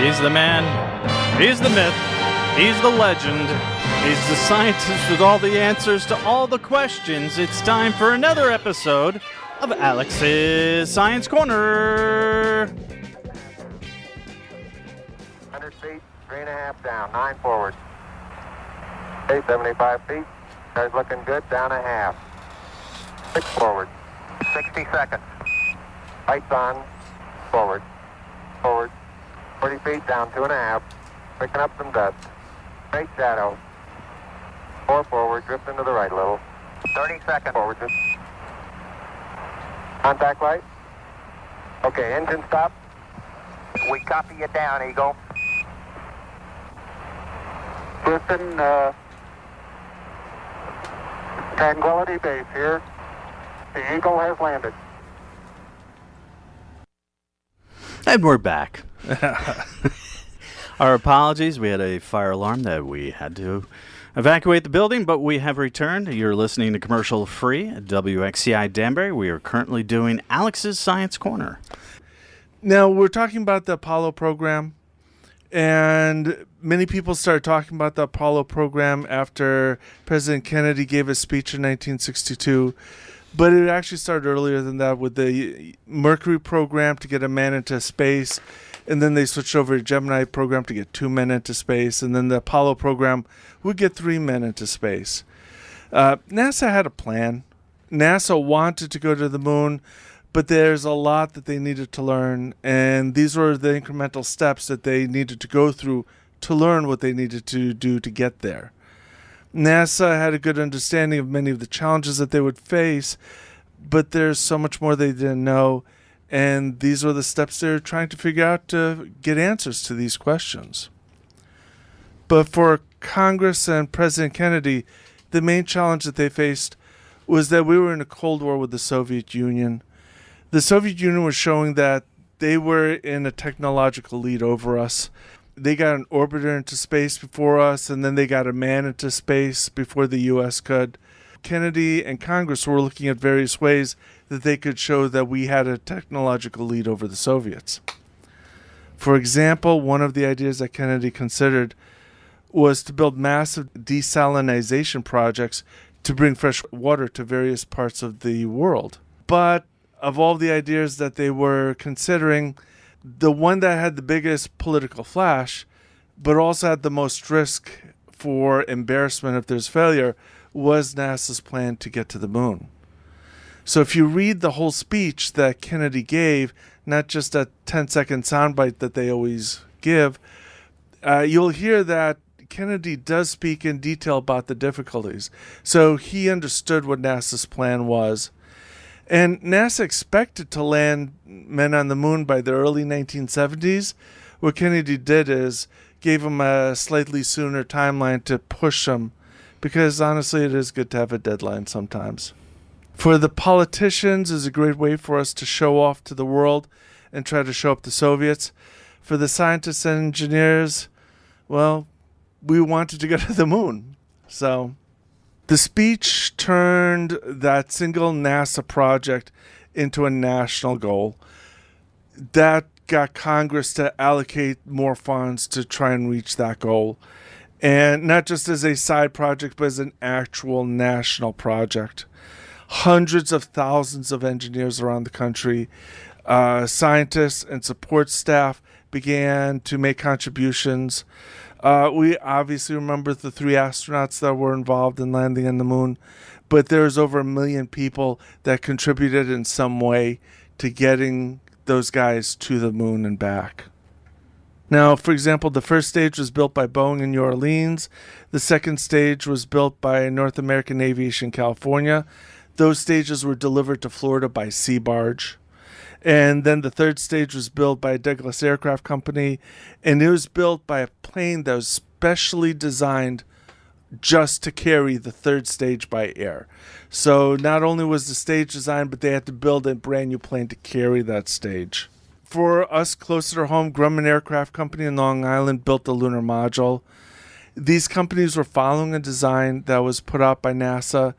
He's the man, he's the myth, he's the legend, he's the scientist with all the answers to all the questions. It's time for another episode of Alex's Science Corner. 100 feet, 3.5 down, 9 forward. Okay, 75 feet, car's looking good, down a half. 6 forward. 60 seconds. Lights on, forward, forward. 40 feet, down 2.5. Picking up some dust. Straight shadow. 4 forward, drifting to the right a little. 30 seconds. Forward. Contact light. Okay, engine stop. We copy you down, Eagle. Listen, Tranquility Base here. The Eagle has landed. And we're back. Our apologies. We had a fire alarm that we had to evacuate the building, but we have returned. You're listening to Commercial Free at WXCI Danbury. We are currently doing Alex's Science Corner. Now, we're talking about the Apollo program, and many people started talking about the Apollo program after President Kennedy gave a speech in 1962. But it actually started earlier than that with the Mercury program to get a man into space. And then they switched over to Gemini program to get 2 men into space. And then the Apollo program would get 3 men into space. NASA had a plan. NASA wanted to go to the moon, but there's a lot that they needed to learn. And these were the incremental steps that they needed to go through to learn what they needed to do to get there. NASA had a good understanding of many of the challenges that they would face, but there's so much more they didn't know, and these were the steps they're trying to figure out to get answers to these questions. But for Congress and President Kennedy, the main challenge that they faced was that we were in a Cold War with the Soviet Union. The Soviet Union was showing that they were in a technological lead over us. They got an orbiter into space before us, and then they got a man into space before the U.S. could. Kennedy and Congress were looking at various ways that they could show that we had a technological lead over the Soviets. For example, one of the ideas that Kennedy considered was to build massive desalination projects to bring fresh water to various parts of the world. But of all the ideas that they were considering, the one that had the biggest political flash, but also had the most risk for embarrassment if there's failure, was NASA's plan to get to the moon. So if you read the whole speech that Kennedy gave, not just a 10-second soundbite that they always give, you'll hear that Kennedy does speak in detail about the difficulties. So he understood what NASA's plan was. And NASA expected to land men on the moon by the early 1970s. What Kennedy did is gave them a slightly sooner timeline to push them, because honestly it is good to have a deadline sometimes. For the politicians, it's a great way for us to show off to the world and try to show up the Soviets. For the scientists and engineers, well, we wanted to go to the moon. So the speech turned that single NASA project into a national goal. That got Congress to allocate more funds to try and reach that goal. And not just as a side project, but as an actual national project. Hundreds of thousands of engineers around the country, scientists and support staff began to make contributions. We obviously remember the 3 astronauts that were involved in landing on the moon, but there's over 1 million people that contributed in some way to getting those guys to the moon and back. Now, for example, the first stage was built by Boeing in New Orleans. The second stage was built by North American Aviation California. Those stages were delivered to Florida by sea barge. And then the third stage was built by Douglas Aircraft Company, and it was built by a plane that was specially designed just to carry the third stage by air. So not only was the stage designed, but they had to build a brand new plane to carry that stage. For us closer to home, Grumman Aircraft Company in Long Island built the lunar module. These companies were following a design that was put out by NASA.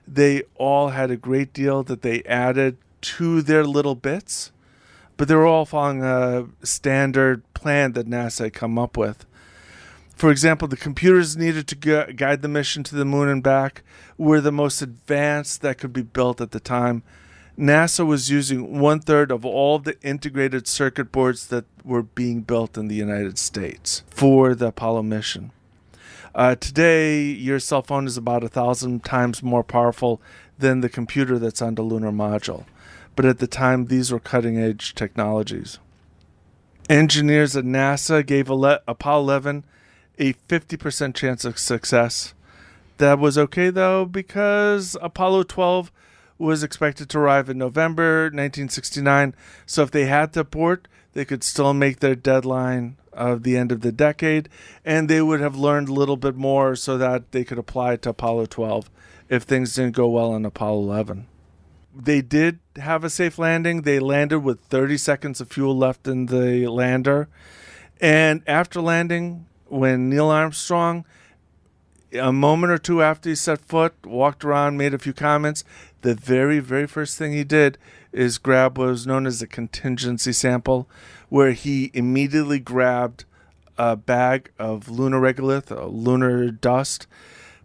They all had a great deal that they added to their little bits, but they were all following a standard plan that NASA had come up with. For example, the computers needed to guide the mission to the moon and back were the most advanced that could be built at the time. NASA was using 1/3 of all the integrated circuit boards that were being built in the United States for the Apollo mission. Today, your cell phone is about 1,000 times more powerful than the computer that's on the lunar module. But at the time, these were cutting-edge technologies. Engineers at NASA gave Apollo 11 a 50% chance of success. That was okay, though, because Apollo 12 was expected to arrive in November 1969. So if they had to abort, they could still make their deadline of the end of the decade, and they would have learned a little bit more so that they could apply to Apollo 12 if things didn't go well on Apollo 11. They did have a safe landing. They landed with 30 seconds of fuel left in the lander. And after landing, when Neil Armstrong, a moment or two after he set foot, walked around, made a few comments, the very, very first thing he did is grab what was known as a contingency sample, where he immediately grabbed a bag of lunar regolith, lunar dust,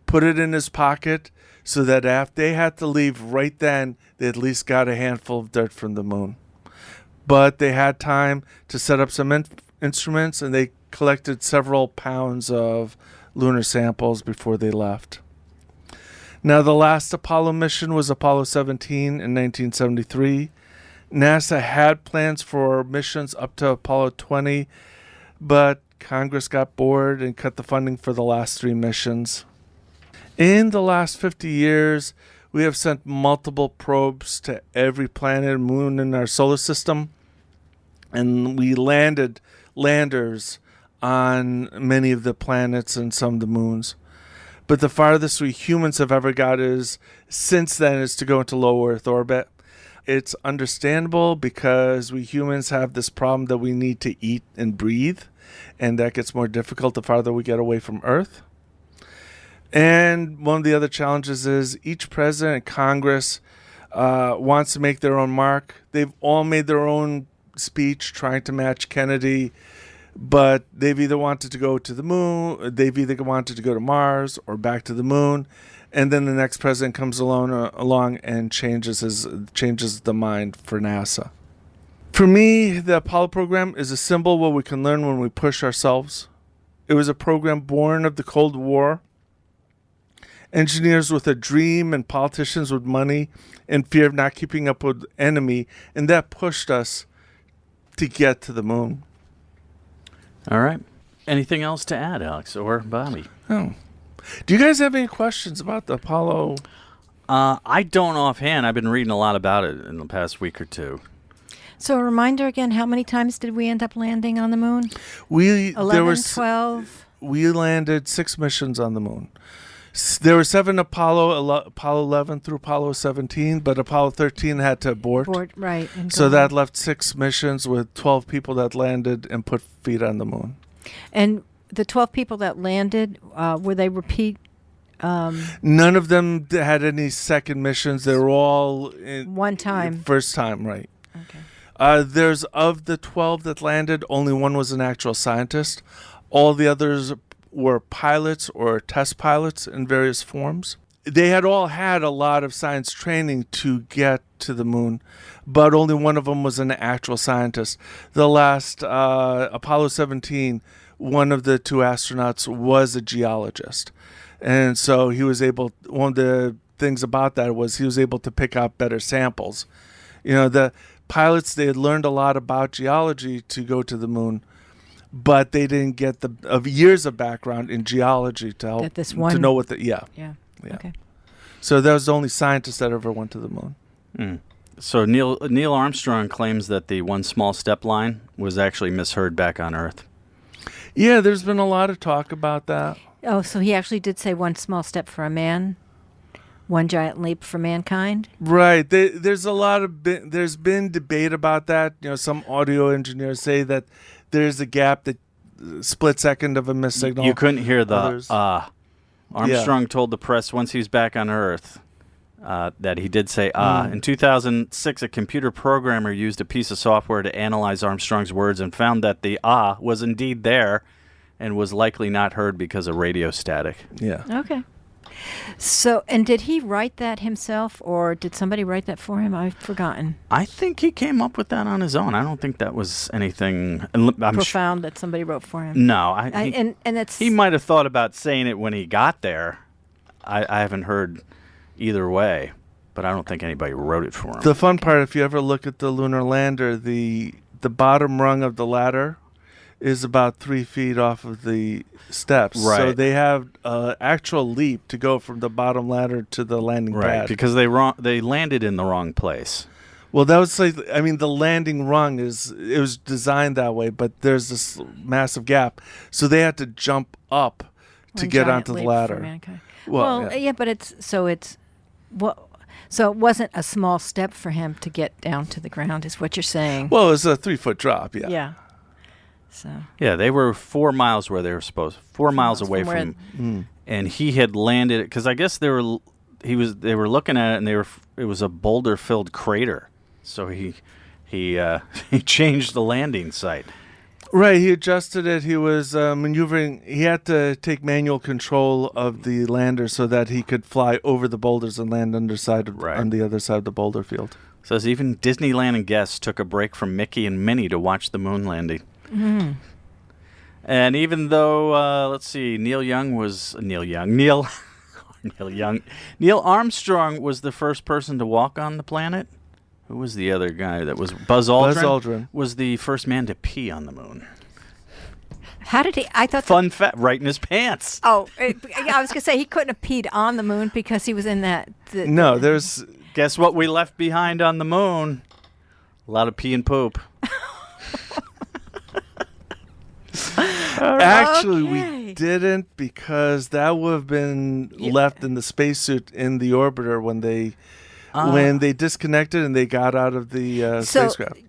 put it in his pocket so that if they had to leave right then, they at least got a handful of dirt from the moon. But they had time to set up some instruments, and they collected several pounds of lunar samples before they left. Now, the last Apollo mission was Apollo 17 in 1973. NASA had plans for missions up to Apollo 20, but Congress got bored and cut the funding for the last 3 missions. In the last 50 years, we have sent multiple probes to every planet and moon in our solar system, and we landed landers on many of the planets and some of the moons. But the farthest we humans have ever got since then is to go into low Earth orbit. It's understandable because we humans have this problem that we need to eat and breathe, and that gets more difficult the farther we get away from Earth. And one of the other challenges is each president and Congress wants to make their own mark. They've all made their own speech trying to match Kennedy, but they've either wanted to go to the moon, they've either wanted to go to Mars or back to the moon, and then the next president comes along and changes the mind for NASA. For me, the Apollo program is a symbol of what we can learn when we push ourselves. It was a program born of the Cold War. Engineers with a dream and politicians with money and fear of not keeping up with the enemy, and that pushed us to get to the moon. All right. Anything else to add, Alex or Bobby? Oh. Do you guys have any questions about the Apollo? I don't offhand. I've been reading a lot about it in the past week or two. So a reminder again, how many times did we end up landing on the moon? 11, 12? We landed 6 missions on the moon. There were 7 Apollo 11 through Apollo 17, but Apollo 13 had to abort. Right. And So that left 6 missions with 12 people that landed and put feet on the moon. And the 12 people that landed, were they repeat? None of them had any second missions. They were all One time. First time, right. Okay. There's of the 12 that landed, only one was an actual scientist. All the others were pilots or test pilots in various forms. They had all had a lot of science training to get to the moon, but only one of them was an actual scientist. The last Apollo 17, one of the 2 astronauts was a geologist. And so he was able, one of the things about that was he was able to pick out better samples. You know, the pilots, they had learned a lot about geology to go to the moon, but they didn't get the years of background in geology to help to know what Yeah. Yeah. Okay. So that was the only scientist that ever went to the moon. Mm. So Neil Armstrong claims that the one small step line was actually misheard back on Earth. Yeah, there's been a lot of talk about that. Oh, so he actually did say one small step for a man, one giant leap for mankind? Right. There's a lot of there's been debate about that. You know, some audio engineers say that there's a gap, that split second of a missed signal. You couldn't hear the Armstrong told the press once he was back on Earth, that he did say In 2006, a computer programmer used a piece of software to analyze Armstrong's words and found that the was indeed there and was likely not heard because of radio static. Yeah. Okay. So, and did he write that himself, or did somebody write that for him? I've forgotten. I think he came up with that on his own. I don't think that was anything I'm Profound that somebody wrote for him. No, And that's he might have thought about saying it when he got there. I haven't heard either way, but I don't think anybody wrote it for him. The fun part, if you ever look at the lunar lander, the bottom rung of the ladder is about 3 feet off of the steps. Right. So they have an actual leap to go from the bottom ladder to the landing pad. Because they landed in the wrong place. Well, that was like, I mean, the landing rung it was designed that way, but there's this massive gap. So they had to jump up to one get giant onto the leap for ladder. mankind. Well, yeah. But so it wasn't a small step for him to get down to the ground, is what you're saying. Well, it was a 3-foot drop, yeah. Yeah. So. Yeah, they were 4 miles where they were supposed. 4 miles away from, and he had landed it because I guess they were looking at it and it was a boulder-filled crater, so he changed the landing site. Right, he adjusted it. He was maneuvering. He had to take manual control of the lander so that he could fly over the boulders and land on the other side of the boulder field. It says even Disneyland and guests took a break from Mickey and Minnie to watch the moon landing. Mm-hmm. And even though, let's see, Neil Armstrong was the first person to walk on the planet. Who was the other guy that was Buzz Aldrin? Buzz Aldrin was the first man to pee on the moon. How did he? I thought. Fun fact, right in his pants. Oh, I was gonna say he couldn't have peed on the moon because he was in that. No, there's. Guess what we left behind on the moon? A lot of pee and poop. Actually, Okay. we didn't, because that would have been left in the spacesuit in the orbiter when they disconnected and they got out of the spacecraft.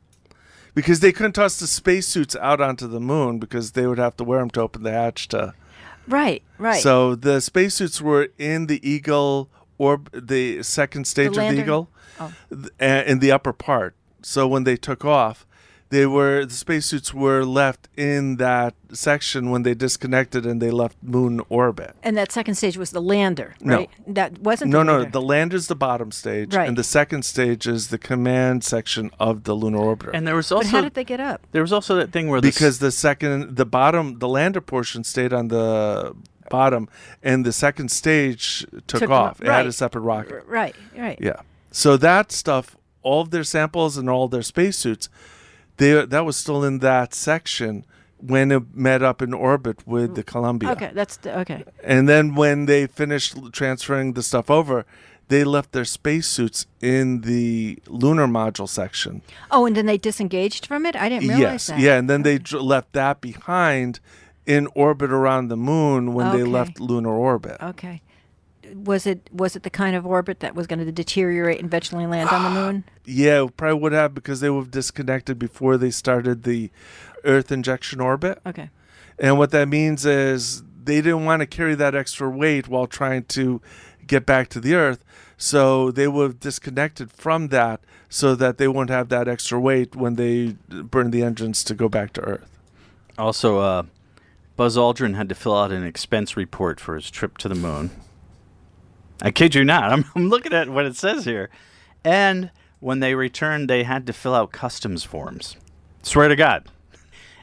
Because they couldn't toss the spacesuits out onto the moon because they would have to wear them to open the hatch to. Right. So the spacesuits were in the Eagle, or the second stage of the Eagle, in the upper part. So when they took off, the spacesuits were left in that section when they disconnected and they left moon orbit. And that second stage was the lander, right? No. That wasn't No, the no. lander. The lander's the bottom stage, Right. and the second stage is the command section of the lunar orbiter. And there was But also how did they get up? there was also that thing where because the lander portion stayed on the bottom, and the second stage took off. It had a separate rocket. Right. Yeah. So that stuff, all of their samples and all of their spacesuits, that was still in that section when it met up in orbit with the Columbia. Okay, okay. And then when they finished transferring the stuff over, they left their spacesuits in the lunar module section. Oh, and then they disengaged from it? I didn't realize that. Yeah, and then they left that behind in orbit around the moon when they left lunar orbit. Okay. Was it the kind of orbit that was going to deteriorate and eventually land on the moon? Yeah, it probably would have, because they would have disconnected before they started the Earth injection orbit. Okay. And what that means is they didn't want to carry that extra weight while trying to get back to the Earth. So they would have disconnected from that so that they wouldn't have that extra weight when they burn the engines to go back to Earth. Also, Buzz Aldrin had to fill out an expense report for his trip to the moon. I kid you not. I'm looking at what it says here. And when they returned, they had to fill out customs forms. Swear to God.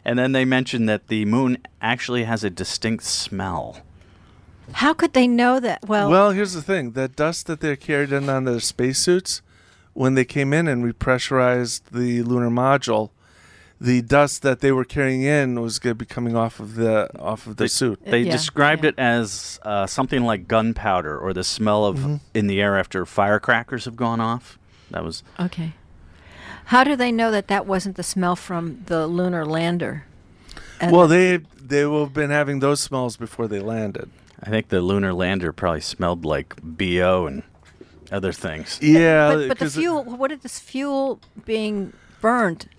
And then they mentioned that the moon actually has a distinct smell. How could they know that? Well, here's the thing. That dust that they carried in on their spacesuits, when they came in and repressurized the lunar module, the dust that they were carrying in was going to be coming off of their suit. They described it as something like gunpowder, or the smell of in the air after firecrackers have gone off. That was okay. How do they know that wasn't the smell from the lunar lander? Well, they will have been having those smells before they landed. I think the lunar lander probably smelled like BO and other things. Yeah, but the fuel. What did this fuel being burned?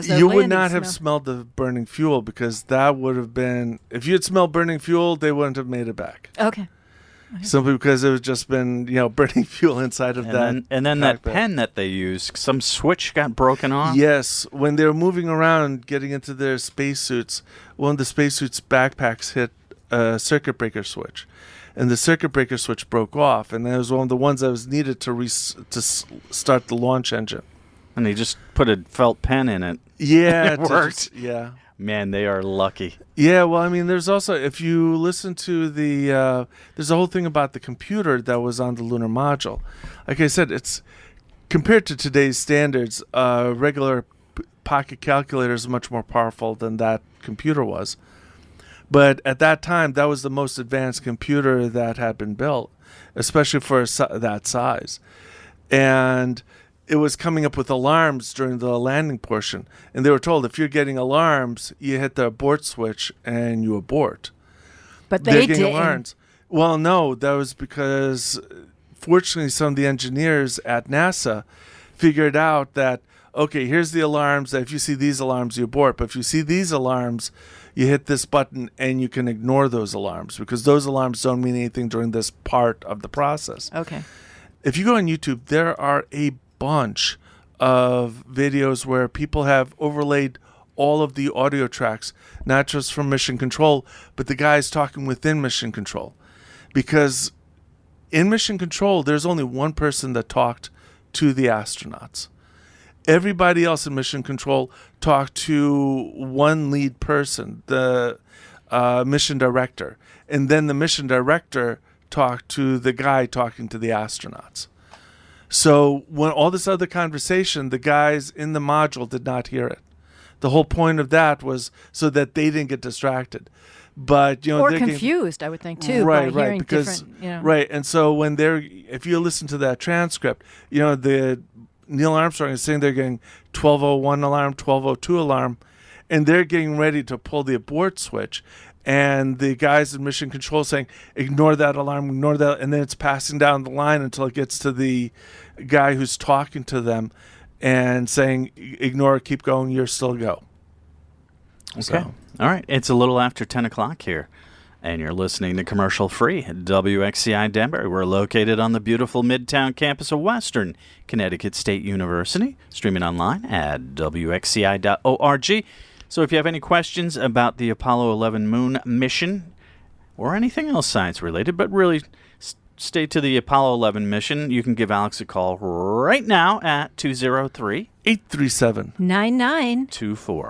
You would not have smelled the burning fuel, because that would have been, if you had smelled burning fuel, they wouldn't have made it back. Okay. simply because it was just been, burning fuel inside of And then that cockpit. pen that they used, some switch got broken off. Yes, when they were moving around, getting into their spacesuits, one of the spacesuits' backpacks hit a circuit breaker switch, and the circuit breaker switch broke off, and that was one of the ones that was needed to start the launch engine. And they just put a felt pen in it. Yeah, It worked. Yeah. Man, they are lucky. Yeah, well, I mean, there's also, if you listen to there's a whole thing about the computer that was on the lunar module. Like I said, it's compared to today's standards, regular pocket calculator is much more powerful than that computer was. But at that time, that was the most advanced computer that had been built, especially for that size. And it was coming up with alarms during the landing portion. And they were told, if you're getting alarms, you hit the abort switch and you abort. But They're they getting didn't. alarms. Well, no, that was because, fortunately, some of the engineers at NASA figured out that, okay, here's the alarms. That if you see these alarms, you abort. But if you see these alarms, you hit this button and you can ignore those alarms, because those alarms don't mean anything during this part of the process. Okay. If you go on YouTube, there are a bunch of videos where people have overlaid all of the audio tracks, not just from Mission Control, but the guys talking within Mission Control. Because in Mission Control, there's only one person that talked to the astronauts. Everybody else in Mission Control talked to one lead person, the mission director. And then the mission director talked to the guy talking to the astronauts. So when all this other conversation, the guys in the module did not hear it. The whole point of that was so that they didn't get distracted. But Or they're confused, I would think, too, right, by hearing because different, right. And so when if you listen to that transcript, the Neil Armstrong is saying they're getting 1201 alarm, 1202 alarm, and they're getting ready to pull the abort switch. And the guys in Mission Control saying, ignore that alarm, ignore that. And then it's passing down the line until it gets to the guy who's talking to them and saying, ignore it, keep going, you're still go. Okay. So. All right. It's a little after 10 o'clock here, and you're listening to Commercial Free at WXCI Denver. We're located on the beautiful Midtown campus of Western Connecticut State University, streaming online at WXCI.org. So if you have any questions about the Apollo 11 moon mission or anything else science related, but really stay to the Apollo 11 mission, you can give Alex a call right now at 203 837 99. 24.